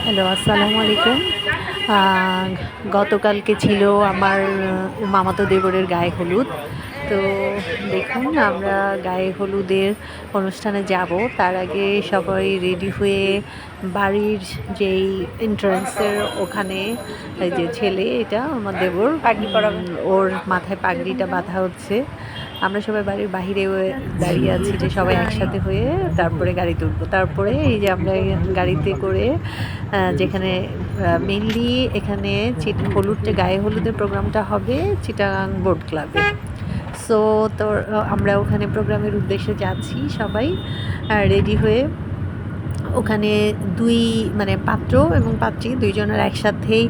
Hello, আসসালামু আলাইকুম। আ গতকালকে ছিল আমার মামাতো দেবরের গায়ে হলুদ। তো দেখুন আমরা গায়ে হলুদের অনুষ্ঠানে যাব। তার আগে সবাই রেডি হয়ে বাড়ির যেই এন্ট্রান্সের ওখানে এই যে ছেলে এটা আমার দেবর পাগড়ি পরাবে। ওর মাথায় পাগড়িটা বাঁধা হচ্ছে। আমরা সবাই বাড়ির বাহিরে দাঁড়িয়ে আছি যে সবাই একসাথে হয়ে তারপরে গাড়িতে উঠবো। তারপরে এই যে আমরা এই গাড়িতে করে যেখানে মেইনলি এখানে হলুদটা গায়ে হলুদের প্রোগ্রামটা হবে চিটাগাং বোট ক্লাবে। সো তো আমরা ওখানে প্রোগ্রামের উদ্দেশ্যে যাচ্ছি সবাই রেডি হয়ে। ওখানে মানে পাত্র এবং পাত্রী ২ জনের একসাথেই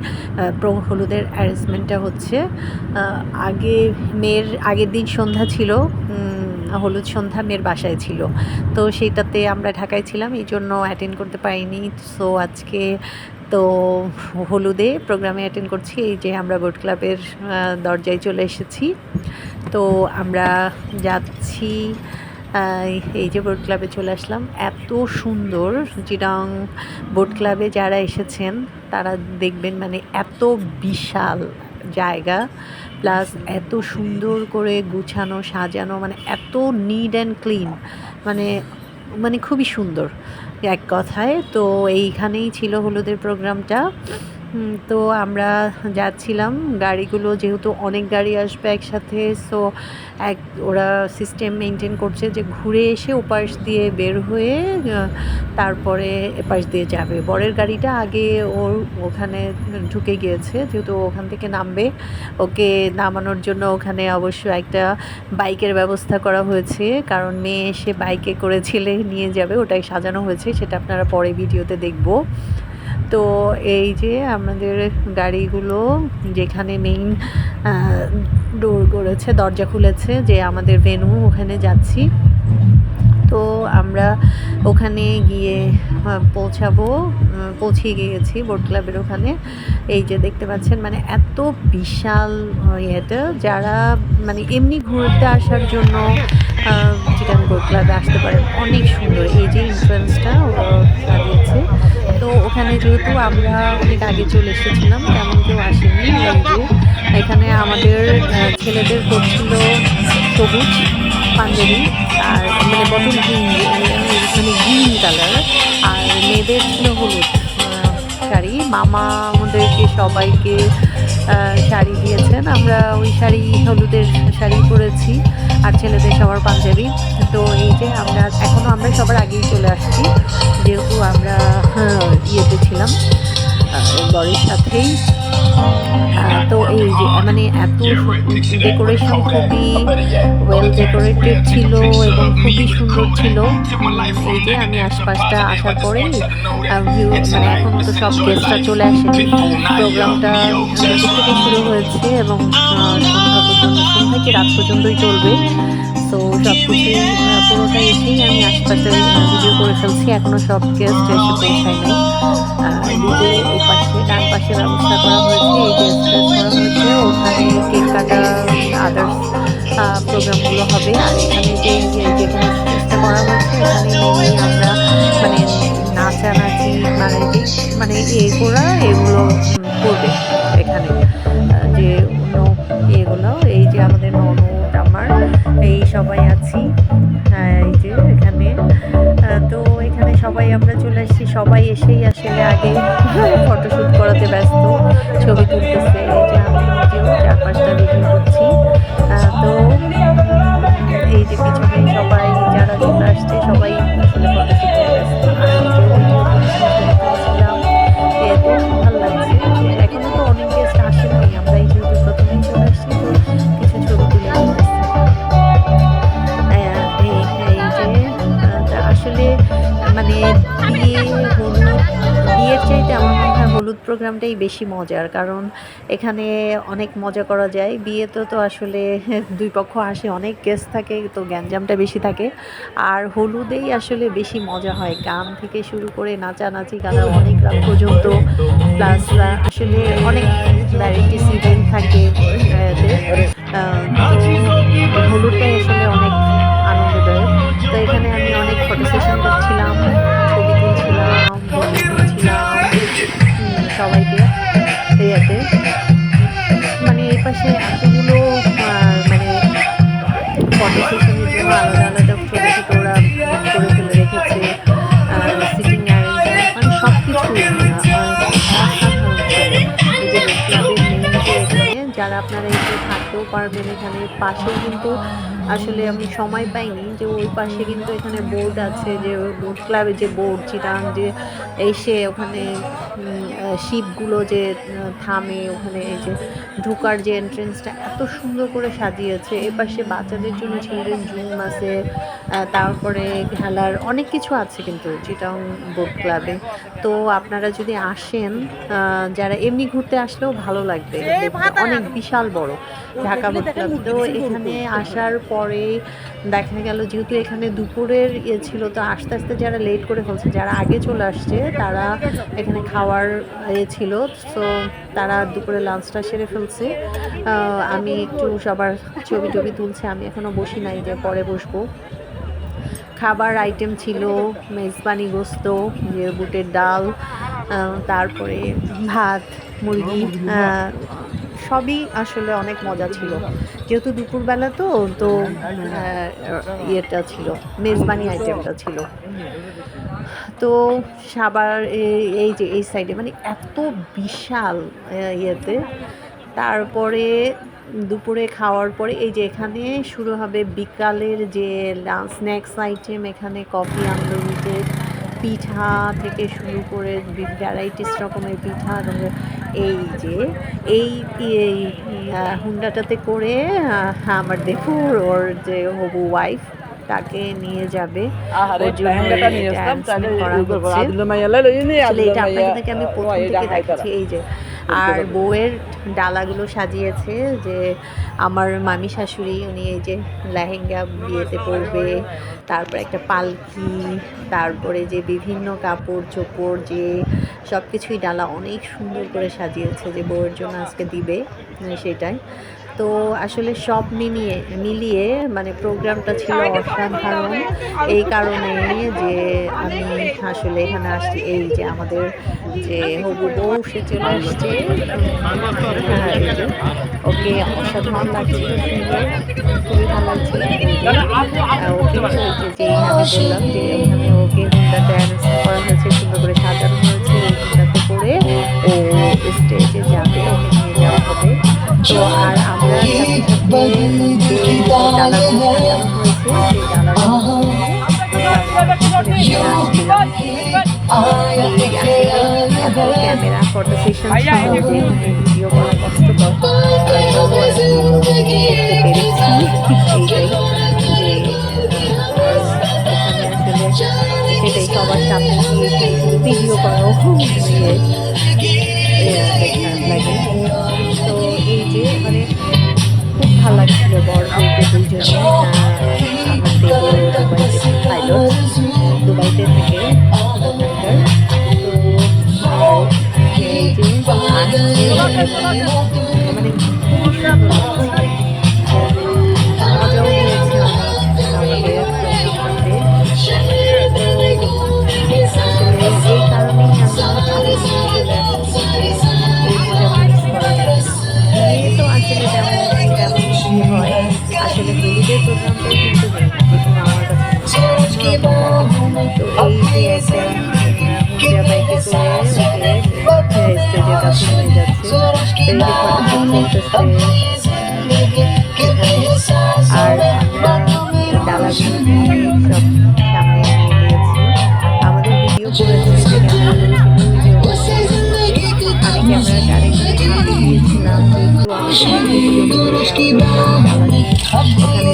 হলুদের অ্যারেঞ্জমেন্টটা হচ্ছে। মেয়ের আগের দিন সন্ধ্যা ছিল, হলুদ সন্ধ্যা মেয়ের বাসায় ছিল। তো সেইটাতে আমরা ঢাকায় ছিলাম, এইজন্য অ্যাটেন্ড করতে পারিনি। সো আজকে তো হলুদে প্রোগ্রামে অ্যাটেন্ড করছি। এই যে আমরা বোট ক্লাবের দরজায় চলে এসেছি। তো আমরা যাচ্ছি, এই যে বোট ক্লাবে চলে আসলাম। এত সুন্দর চিটাং বোট ক্লাবে যারা এসেছেন তারা দেখবেন, মানে এত বিশাল জায়গা, প্লাস এত সুন্দর করে গুছানো সাজানো, মানে এত নিট অ্যান্ড ক্লিন, মানে মানে খুবই সুন্দর এক কথায়। তো এইখানেই ছিল হলুদের প্রোগ্রামটা। তো আমরা যাচ্ছিলাম, গাড়িগুলো যেহেতু অনেক গাড়ি আসবে একসাথে, সো ওরা সিস্টেম মেনটেন করছে যে ঘুরে এসে ওপাশ দিয়ে বের হয়ে তারপরে এপাশ দিয়ে যাবে। বরের গাড়িটা আগে ওখানে ঢুকে গিয়েছে, যেহেতু ওখান থেকে নামবে। ওকে নামানোর জন্য ওখানে অবশ্য একটা বাইকের ব্যবস্থা করা হয়েছে, কারণ মেয়ে এসে বাইকে করে ছেলে নিয়ে যাবে, ওটাই সাজানো হয়েছে, সেটা আপনারা পরে ভিডিওতে দেখব। তো এই যে আমাদের গাড়িগুলো যেখানে মেইন ডোর করেছে, দরজা খুলেছে যে আমাদের ভেন্যু, ওখানে যাচ্ছি। তো আমরা ওখানে গিয়ে পৌঁছে গিয়েছি বোট ক্লাবের ওখানে। এই যে দেখতে পাচ্ছেন, মানে এত বিশাল ইয়েটা, যারা মানে এমনি ঘুরতে আসার জন্য চিটাগাং বোট ক্লাবে আসতে পারেন। অনেক সুন্দর এই যে এন্ট্রান্সটা সাজিয়েছে। তো ওখানে যেহেতু আমরা অনেক আগে চলে এসেছিলাম, তেমন কেউ আসেনি। এই যে এখানে আমাদের ছেলেদের করছিল সবুজ পাঞ্জাবি, আর মানে বটল গ্রিন, মানে গ্রিন কালার, আর মেয়েদের ছিল হলুদ শাড়ি। মামা আমাদেরকে সবাইকে শাড়ি দিয়েছেন, আমরা ওই হলুদের শাড়ি পরেছি, আর ছেলেদের সবার পাঞ্জাবি। তো এই যে আমরা সবার আগেই চলে আসছি, যেহেতু আমরা ইয়েতে ছিলাম বরের সাথেই। তো এই যে মানে এত ডেকোরেশন খুবই ওয়েল ডেকোরেটেড ছিল এবং খুবই সুন্দর ছিল। এই যে আমি আশপাশটা আসার পরে মানে এখনও তো সব গেস্টরা চলে আসেনি। প্রোগ্রামটা দুপুর থেকে শুরু হয়েছে এবং সন্ধ্যা কি রাত পর্যন্তই চলবে। তো সব কিছুই পুরোটা এসেই আমি আশপাশে ভিডিও করে ফেলছি, এখনও সব গেস্ট এসে পৌঁছায় নাই। দিকে এই পাশে ডান পাশে ব্যবস্থা করা হয়েছে, এই যে স্টেজ করা হয়েছে, ওখানে কেক কাটা আদার্স প্রোগ্রামগুলো হবে। আর এখানে যেখানে স্টেজটা করা হয়েছে, এখানে মেনলি আমরা মানে নাচানাচি মানে এগুলো করবে এখানে, যে অন্য এগুলো। এই যে আমাদের ননদ আমার এই সবাই আছি এই যে এখানে। তো এখানে সবাই আমরা চলে আসছি, সবাই এসেই আসলে আগে ফটোশ্যুট করাতে ব্যস্ত, ছবি তুলতেছে। এই যে আমি নিজেও ৪-৫টা ভিডিও করছি। তো এই যে পিছনে সবাই যারা চলে আসছে, সবাই আসলে ফটোশ্যুট নিয়ে ব্যস্ত। আর নিজেও ভিডিও করছি, ছবি তুলছিলাম, এতে ভালো লাগছে। এখনো তো অনেক গেস্ট আসেনি, আমরা এই যেহেতু প্রথমেই চলে আসছি, তো কিছু ছবি তুলে নিতেছি। আসলে মানে বিয়ের চাইতে আমার মনে হয় হলুদ প্রোগ্রামটাই বেশি মজার, কারণ এখানে অনেক মজা করা যায়। বিয়েতে তো আসলে দুই পক্ষ আসে, অনেক গেস্ট থাকে, তো গ্যাঞ্জামটা বেশি থাকে। আর হলুদেই আসলে বেশি মজা হয়, গান থেকে শুরু করে নাচানাচি গানা অনেক রাত পর্যন্ত, প্লাস আসলে অনেক ভ্যারাইটিস ইভেন্ট থাকে। হলুদটাই আসলে অনেক আনন্দদায়ক। তো এখানে আমি অনেক ফটো সেশন করছিলাম, ছবি তুলছিলাম, ভিডিও করছিলাম। আপনারা এসে থাকতেও পারবেন এখানে। পাশে কিন্তু আসলে আমি সময় পাইনি যে ওই পাশে কিন্তু এখানে বোর্ড আছে, যে বোট ক্লাবে যে বোর্ড চিটাং যে এসে ওখানে শিপগুলো যে থামে ওখানে, এই যে ঢোকার যে এন্ট্রেন্সটা এত সুন্দর করে সাজিয়েছে। এপাশে বাচ্চাদের জন্য চিলড্রেন রুম আছে, তারপরে খেলার অনেক কিছু আছে কিন্তু চিটাং বোট ক্লাবে। তো আপনারা যদি আসেন, যারা এমনি ঘুরতে আসলেও ভালো লাগবে, দেখতে অনেক বিশাল বড় ঢাকা বোট ক্লাব। তো এখানে আসার পরে দেখা গেল যেহেতু এখানে দুপুরের ছিল, তো আস্তে আস্তে যারা লেট করে ফেলছে, যারা আগে চলে আসছে তারা এখানে খাওয়ার ছিল, সো তারা দুপুরে লাঞ্চটা সেরে ফেলছে। আমি একটু সবার ছবি টবি তুলছি, আমি এখনও বসি নাই, যে পরে বসবো। খাবার আইটেম ছিল মেজবানি গোস্ত, যে বুটের ডাল, তারপরে ভাত, মুরগি, সবই আসলে অনেক মজা ছিল। যেহেতু দুপুরবেলা তো তো ইয়েটা ছিল, মেজবানি আইটেমটা ছিল। তো সাবার এই যে এই সাইডে মানে এত বিশাল ইয়েতে। তারপরে দুপুরে খাওয়ার পরে এই যে এখানে শুরু হবে বিকালের যে স্ন্যাক্স আইটেম। এখানে কফি আন্দোলনের পিঠা থেকে শুরু করে ভ্যারাইটিস রকমের পিঠা। এই যে এই হুন্ডাটাতে করে আমার দেখুর ওর যে হবু ওয়াইফ তাকে নিয়ে যাবে। এটা আপনাদেরকে আমি প্রথম থেকে দেখাচ্ছি। এই যে আর বউয়ের ডালাগুলো সাজিয়েছে, যে আমার মামি শাশুড়ি উনি এই যে লেহেঙ্গা বিয়েতে পরবে, তারপর একটা পালকি, তারপরে যে বিভিন্ন কাপড় চোপড়, যে সব কিছুই ডালা অনেক সুন্দর করে সাজিয়েছে, যে বউয়ের জন্য আজকে দিবে সেটাই। তো আসলে সব মিলিয়ে মানে প্রোগ্রামটা ছিল অসাধারণ। এই কারণে যে আমি আসলে এখানে আসছি, এই যে আমাদের যে হবু বউ সে চলে আসছে, ওকে অসাধারণ লাগছিল, সুন্দর, খুবই ভালো লাগছিল। ওকে হয়েছে যে আমি বললাম যে ওখানে ওকে হুন্ডা ড্যান্স করা হয়েছে, সুন্দর করে সাজানো হয়েছে। এই হুন্ডাতে করে ও স্টেজে যাবে, ওকে নিয়ে যাওয়া হবে। তো আর আমরা সাথে সাথে যে ডালাগুলো সাজানো হয়েছে সেই ডালাগুলো ক্যামেরা ফটো সেশন ভিডিও করা কষ্টকর, পেরেছি এইটাই, যে ওখানে আসলে সেটাই সবার সামনে গিয়ে ভিডিও করাও লাগে। তো এই যে মানে খুব ভালো লাগছিল বর বউকে দুইজনে। আমার দেবর দুবাইতে পাইলট, দুবাইতে থাকে ওখানকার। তো এই যে মানে খুবই সুন্দর লাগছে, মজাও হয়েছে আমাদের করতে। তো আসলে এই কারণেই আমি চলে আসছি, এই পূজা মিস করা যায় না। বিয়ে তো আসলে তেমন হয়, আসলে হলিডে প্রোগ্রামটাই কিন্তু দেখুন আমার কাছে অন্যরকম লাগে। তো এই যে একটা হুন্ডা বাইকে করে ওকে স্টেজের কাছে নিয়ে যাচ্ছে, এই যে ফটোশুট চলতেছে এখানে। আর আমরা ডালাগুলো সব সামনে নিয়ে গিয়েছি, আমাদের ভিডিও করেছে যে আমি ক্যামেরাটা আরেকজনের হাতে দিয়েছিলাম, যেহেতু আমি ওখানে ছিলাম কাপড়ের এই যে সব কিছুর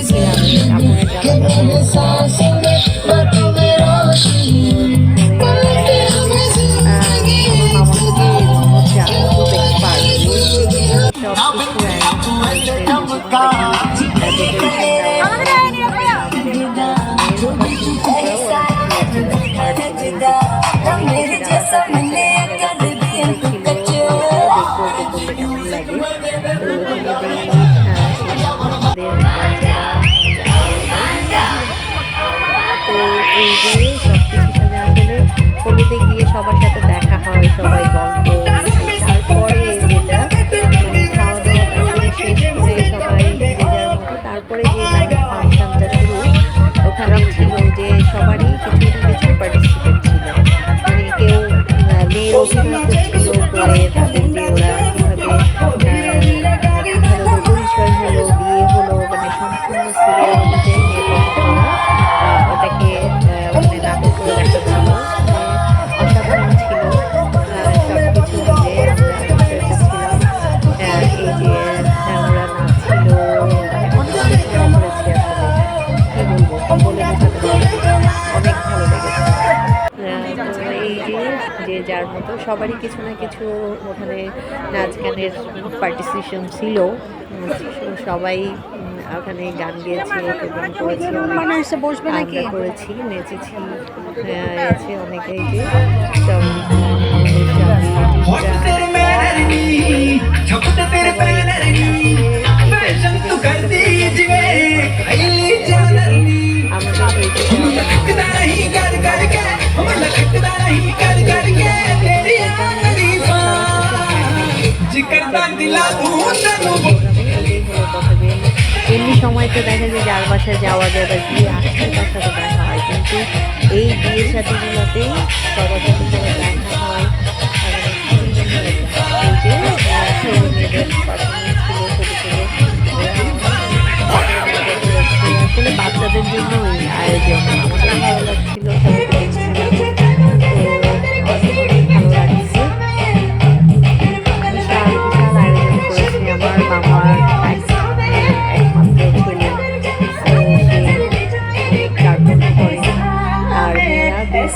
সাথে আসলে হলিতে গিয়ে সবার সাথে দেখা হয়, সবাই গল্প। তারপরে যেটা খাওয়া দাওয়া শেষ করে সবাই যে যার মতো, তারপরে যে ফাংশনটা শুরু, ওখানে ছিল যে সবারই কিছু কিছু পার্টিসিপেন্ট ছিল, মানে কেউ মেয়ের অভিনয় করছিল করে তাদের যে ওরা কীভাবে যার মতো সবারই কিছু না কিছু ওখানে নাচ গানের পার্টিসিপেশন ছিল। সবাই ওখানে গান গেয়েছে, প্রোগ্রাম করেছে, আমরা করেছি, নেচেছি, এসে অনেকেই যে সব এমনি সময়তে দেখা যায় যার বাসায় যাওয়া যায় বা গিয়ে আসলে তার সাথে দেখা হয়, কিন্তু এই বিয়ে সাথীগুলোতে সবার সাথে সবার দেখা হয়। এই যে মেয়েদের পারফরমেন্স ছিল ছোটো ছোটো, আসলে বাচ্চাদের জন্য ওই আয়োজন আমাদের ভালো লাগছিল, সবাইকে দেখছিলাম, তো অনেক ভালো লাগছে। বিশাল বিশাল আয়োজন করেছে আমার মামার একমাত্র ছেলে, সে কার্টুন করে, আর মেয়েরা বেশ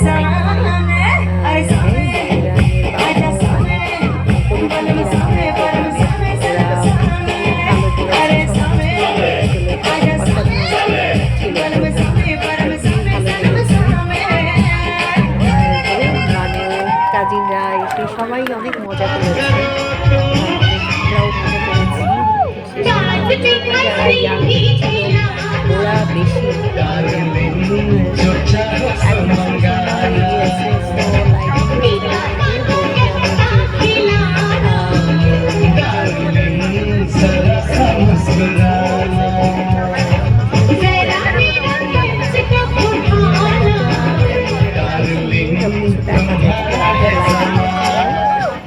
কাজিনরা এসে সবাই অনেক মজা করেছে, আমরাও মজা করেছি। যারা ইয়াং ছিল ওরা বেশি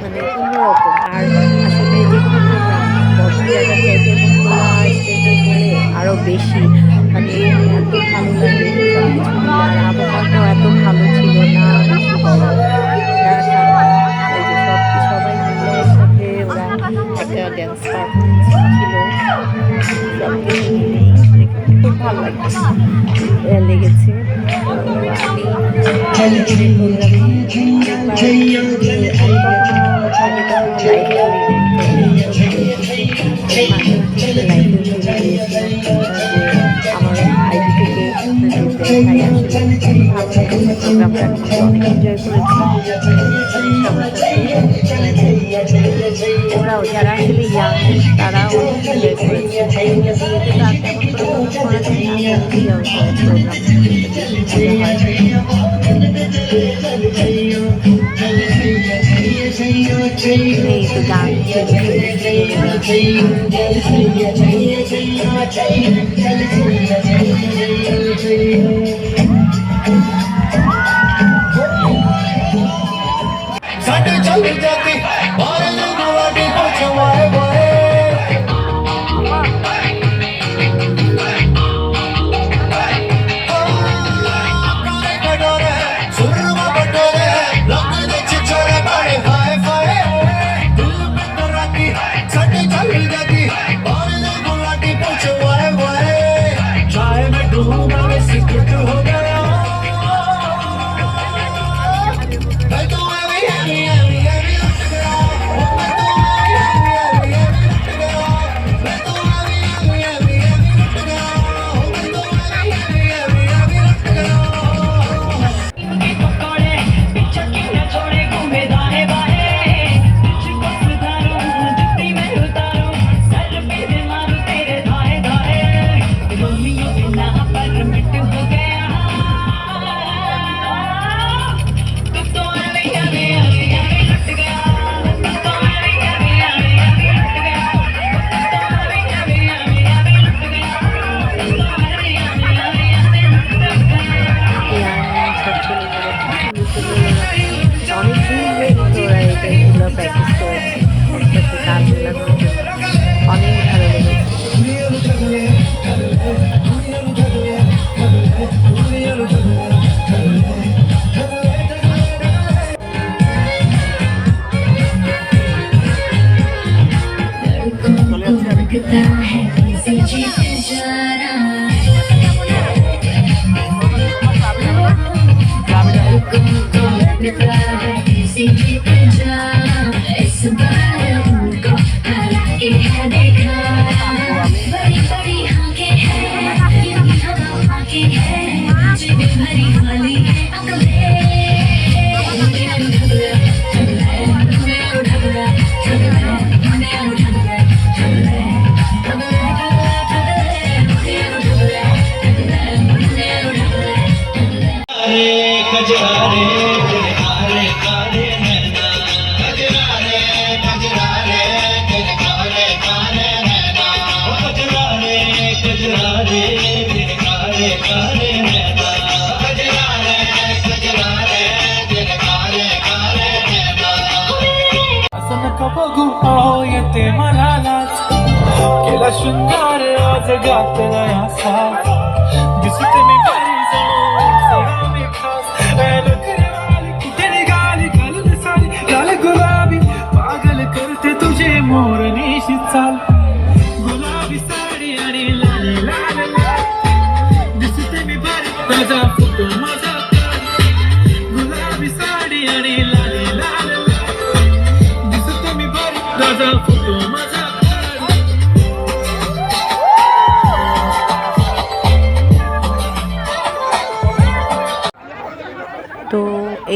মানে অন্যরকম। আর আসলে যে কোনো প্রোগ্রাম বড় জায়গার চাইতে আরও বেশি মানে এত ভালো লাগে সব কিছু। আর আবহাওয়াটাও এত ভালো ছিল না, বেশি গরম না ঠান্ডা, এই যে সবাই মিলে একসাথে ওরা একটা ড্যান্স পারফরমেন্স ছিল, সব কিছু মিলেই খুব ভালো লেগেছে। আমি আমার আইডি থেকে দেখাই আসলে প্রোগ্রামটা অনেক এনজয় করেছি। ওরাও যারা আসলে ইয়াং তারা অনেক এনজয় করেছে। বিয়েতে তো আর তেমন করে করা যায় না, প্রোগ্রাম এই তো গান साढ़े चल जाती बाहर गुलाटी पछवाए बाए सुरमा बटोरे रंग दे छिछोरे बड़े हाय फाय दिल में तो रखी साढ़े चल जाती बाहर गुलाटी पछवाए बाए चाय में डूबा में सिकुट हो गया मैं तो कजरारे तेरे काले काले नैना कजरारे कजरारे तेरे काले काले नैना कजरारे कजरारे तेरे काले काले नैना कजरारे कजरारे तेरे काले काले नैना असं नका बघू अहो येते मला लाज केला शृंगार आज गातला असा दिसते मी बरी जाऊन सरा मी खास नखरेवाली कुठे निघाली घालून साडी लाल गुलाबी पागल करते तुझे मोरनीशी चाल गुलाबी साडी आणि लाल लाल लाल दिसते मी बरी ताजा फोटो माझा काढ. गुलाबी साडी आणि लाल लाल लाल दिसते मी बरी ताजा फोटो माझा काढ. তো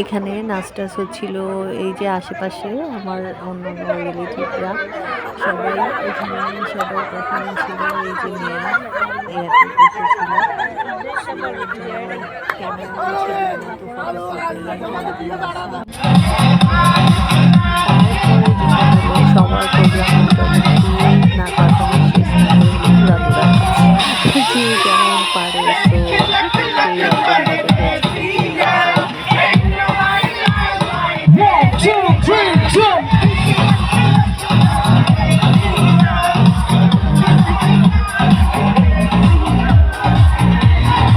এখানে নাচ টাচ হচ্ছিল এই যে আশেপাশে আমার অন্যান্য রিলেটিভরা সবাই এখানে সবাই দেখানো ছিল এই যে মেয়েরা এয়ারপোর্ট এসেছিল ক্যামেরা ছিল সবার প্রোগ্রাম না পারফরমেন্স যে যেমন পারে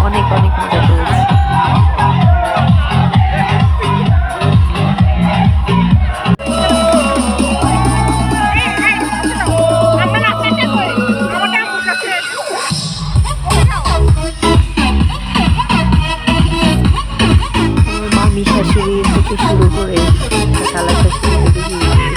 অনেক অনেক মজা করেছি। মামি শাশুড়ি থেকে শুরু করে খালা শাশুড়ি